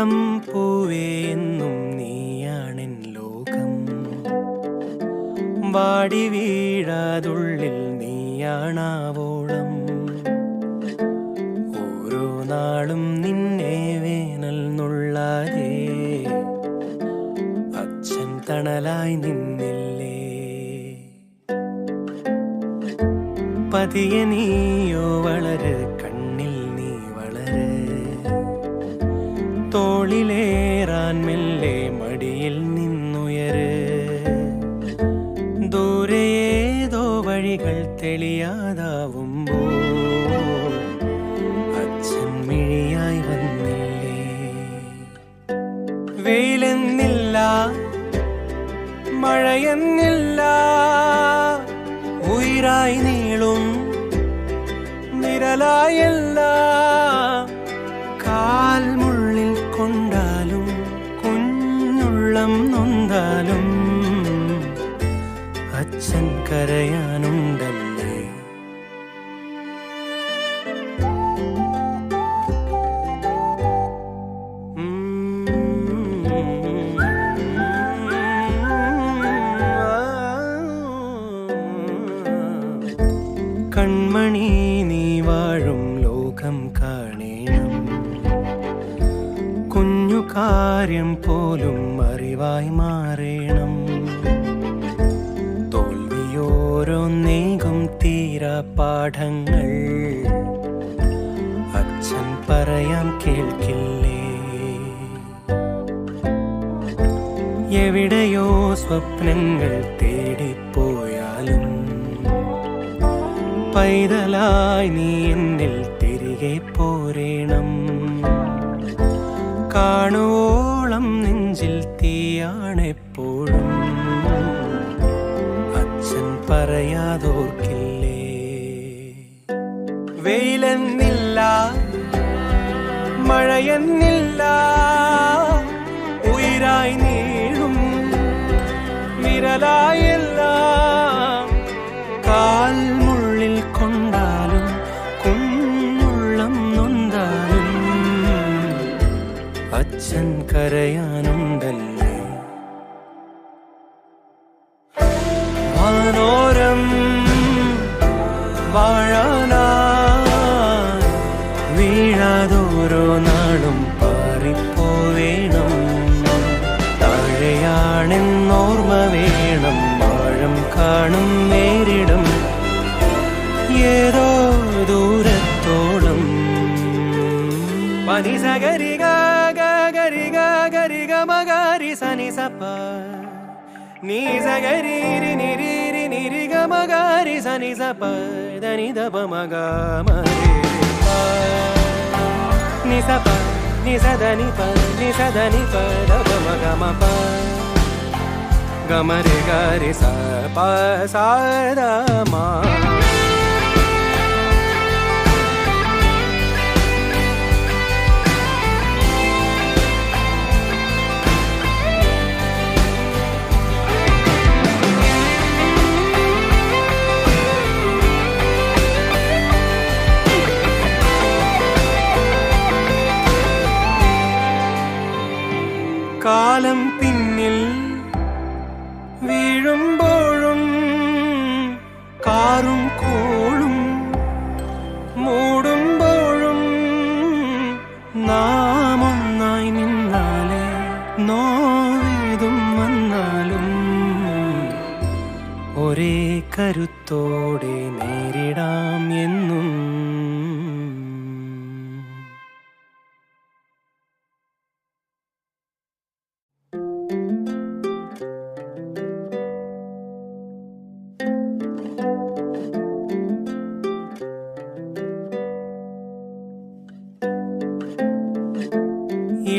ഇളം പൂവേ എന്നും നീയാണെൻ ലോകം. വാടി വീഴാതുള്ളിൽ നീയാണാവോളം. ഓരോ നാളും നിന്നെ വേനൽ നുള്ളാതെ അച്ഛൻ തണലായി നിന്നില്ലേ. പതിയെ നീയോ വളര്, കണ്ണിൽ നീ വളര്. തോളിലേറാൻ മെല്ലെ മടിയിൽ നിന്നുയര്. ദൂരേതോ വഴികൾ തെളിയാതാവുമ്പോൾ അച്ഛൻ മിഴിയായി വന്നില്ലേ. വെയിലെന്നില്ല, മഴയെന്നില്ല, ഉയിരായി നീളും നിഴലായല്ല. കാൽമുള്ളിൽ കൊണ്ടാലും കുഞ്ഞുള്ളം നൊന്താലും അച്ഛൻ കരയാനുണ്ടല്ലേ. കൺമണി നീ വാഴും ലോകം കാണേണം. കുഞ്ഞു കാര്യം പോലും അറിവായി മാറേണം. തോൽവിയോരോന്നേകും തീരാ പാഠങ്ങൾ അച്ഛൻ പറയാൻ കേൾക്കില്ലേ. എവിടെയോ സ്വപ്നങ്ങൾ തേടിപ്പോയാലും പൈതലായി നീ എന്നിൽ തിരികെ പോരേണം. കാണുവോളം നെഞ്ചിൽ തീയാണെപ്പോഴും അച്ഛൻ പറയാതോർക്കില്ലേ. വെയിലെന്നില്ല, മഴയെന്നില്ല, ഉയിരായി നീളും നിഴലായല്ല. കാൽമുള്ളിൽ കൊണ്ടാലും കുഞ്ഞുള്ളം നൊന്താലും അച്ഛൻ കരയാനുണ്ടല്ലേ. വാനോരം വാഴാനായി വീഴാതോരോ നാളും പാറിപ്പോവേണം. താഴെയാണെന്നോർമ്മ വേണം. ആഴം കാണും നേരിടും ഏതോ ദൂരത്തോളം. പനി സഗരി ഗരി ഗരി ഗമഗരി സനി സപ നീ സഗരി നിരി നിരി ഗമഗരി സനി സപ ധനി ദപ മഗ നി സപ നി സദനി പ നി സദനി പ ദപ മഗ മപ ഗമരി ഗരി സ പ സ ധ മ. കാലം പിന്നിൽ വീഴുമ്പോഴും കാറും കോളും മൂടുമ്പോഴും നാം ഒന്നായി നിന്നാലേ നോവേതും വന്നാലും ഒരേ കരുത്തോടെ നേരിടാം എന്നും.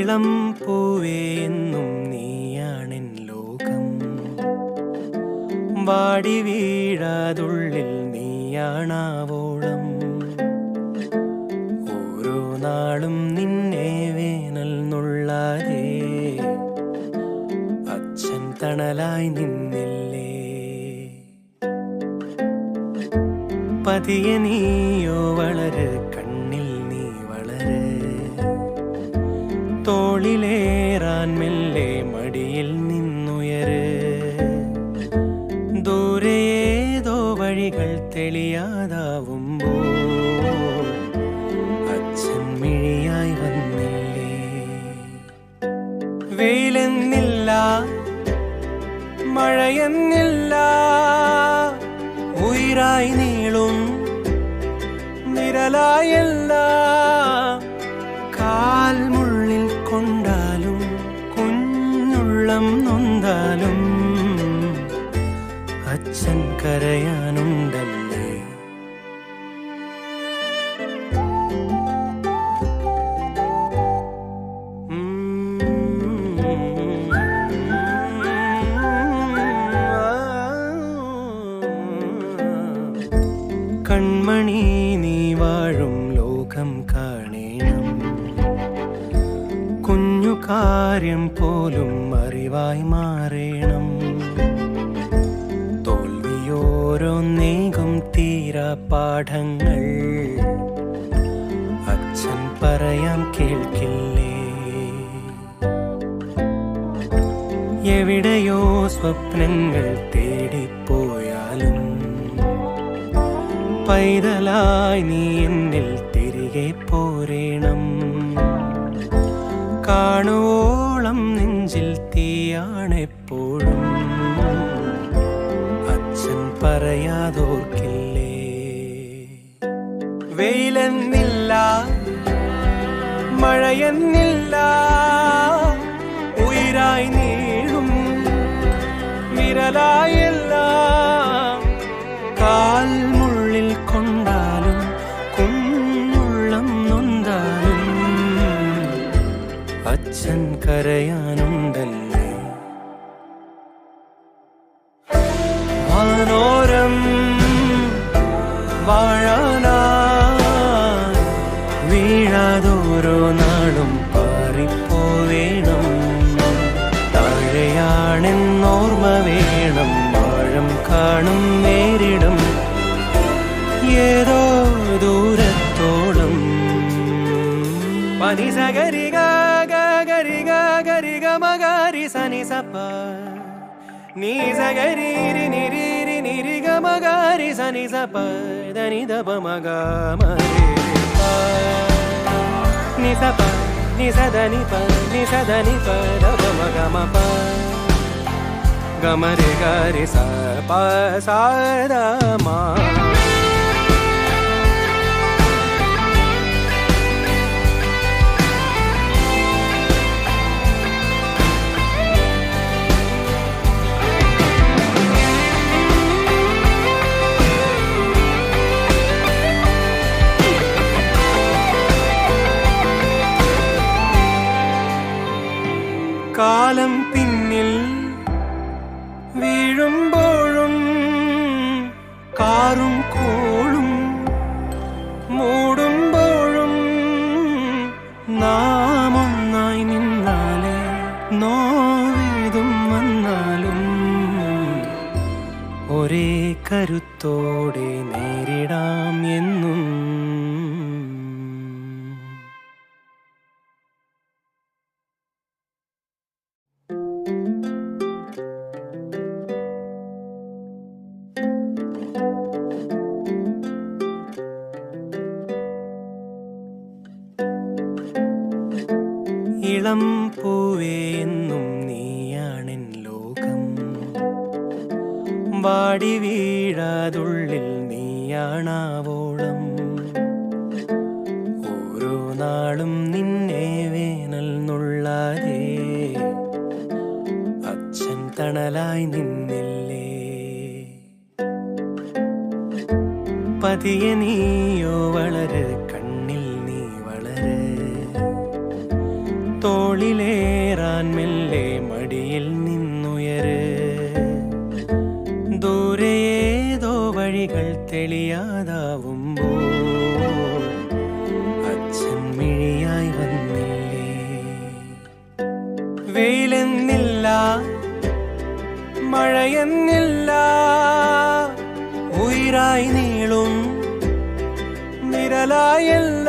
ഇളം പൂവേ എന്നും നീയാണെൻ ലോകം. വാടി വീഴാതുള്ളിൽ നീയാണാവോളം. ഓരോ നാളും നിന്നെ വേനൽ നുള്ളാതെ അച്ഛൻ തണലായി നിന്നില്ലേ. പതിയെ നീയോ വളര്, കണ്ണിൽ നീ വളര്. തോളിൽ മെല്ലെ മടിയിൽ നിന്നുയര്. ദൂരേതോ വഴികൾ തെളിയാതാവുമ്പോൾ അച്ഛൻ മിഴിയായി വന്നില്ലേ. വെയിലെന്നില്ല, മഴയെന്നില്ല, ഉയിരായി നീളും നിഴലായല്ല. കാൽമുള്ളിൽ കൊണ്ടാലും കുഞ്ഞുള്ളം നൊന്താലും അച്ഛൻ കരയാനുണ്ടല്ലേ. കൺമണി നീ വാഴും ലോകം കാണേണം. കുഞ്ഞു കാര്യം പോലും അറിവായി മാറേണം. തോൽവിയോരോന്നേകും തീരാ പാഠങ്ങൾ അച്ഛൻ പറയാൻ കേൾക്കില്ലേ. എവിടെയോ സ്വപ്നങ്ങൾ തേടിപ്പോയാലും പൈതലായി നീ എന്നിൽ തിരികെ പോരേണം. കാണുവോളം നെഞ്ചിൽ തീയാണെപ്പോഴും അച്ഛൻ പറയാതോർക്കില്ലേ. വെയിലെന്നില്ല, മഴയെന്നില്ല, ഉയിരായി നീളും നിഴലായല്ല. കാൽമുള്ളിൽ കൊണ്ടാലും കുഞ്ഞുള്ളം നൊന്താലും അച്ഛൻ കരയാനുണ്ടല്ലേ. വാനോരം വാഴാനായി വീഴാതോരോ നാളും പാറിപ്പോവേണം. താഴെയാണെന്നോർമ്മ വേണം, ആഴം കാണും നേരിടും ഏതോ ദൂരത്തോളം. പനി സഗരി ഗരി ഗരി ഗമഗരി സനി സപ്പ നീ സഗരി നിരി നിരി ഗമഗരി സനി സപ്പ ധനി ദപ മഗ മരി നി സപ്പ നി സദനി പ നി സദനി പ ദപ മഗ മപ ഗമരി ഗരി സ പ സ ദ മ. കാലം പിന്നിൽ വീഴുമ്പോഴും കാറും കോളും മൂടുമ്പോഴും നാം ഒന്നായി നിന്നാലേ നോവേതും വന്നാലും ഒരേ കരുത്തോടെ നേരിടാം എന്നും. ഇളം പൂവേ എന്നും നീയാണെൻ ലോകം. വാടി വീഴാതുള്ളിൽ നീയാണാവോളം. ഓരോ നാളും നിന്നെ വേനൽ നുള്ളാതെ അച്ഛൻ തണലായി നിന്നില്ലേ. പതിയെ നീയോ വളര്, കണ്ണിൽ നീ വളര്. തോളിലേറാൻ മെല്ലെ മടിയിൽ നിന്നുയര്. ദൂരേതോ വഴികൾ തെളിയാതാവുമ്പോൾ അച്ഛൻ മിഴിയായി വന്നില്ലേ. വെയിലെന്നില്ല, മഴയെന്നില്ല, ഉയിരായി നീളും നിഴലായല്ല.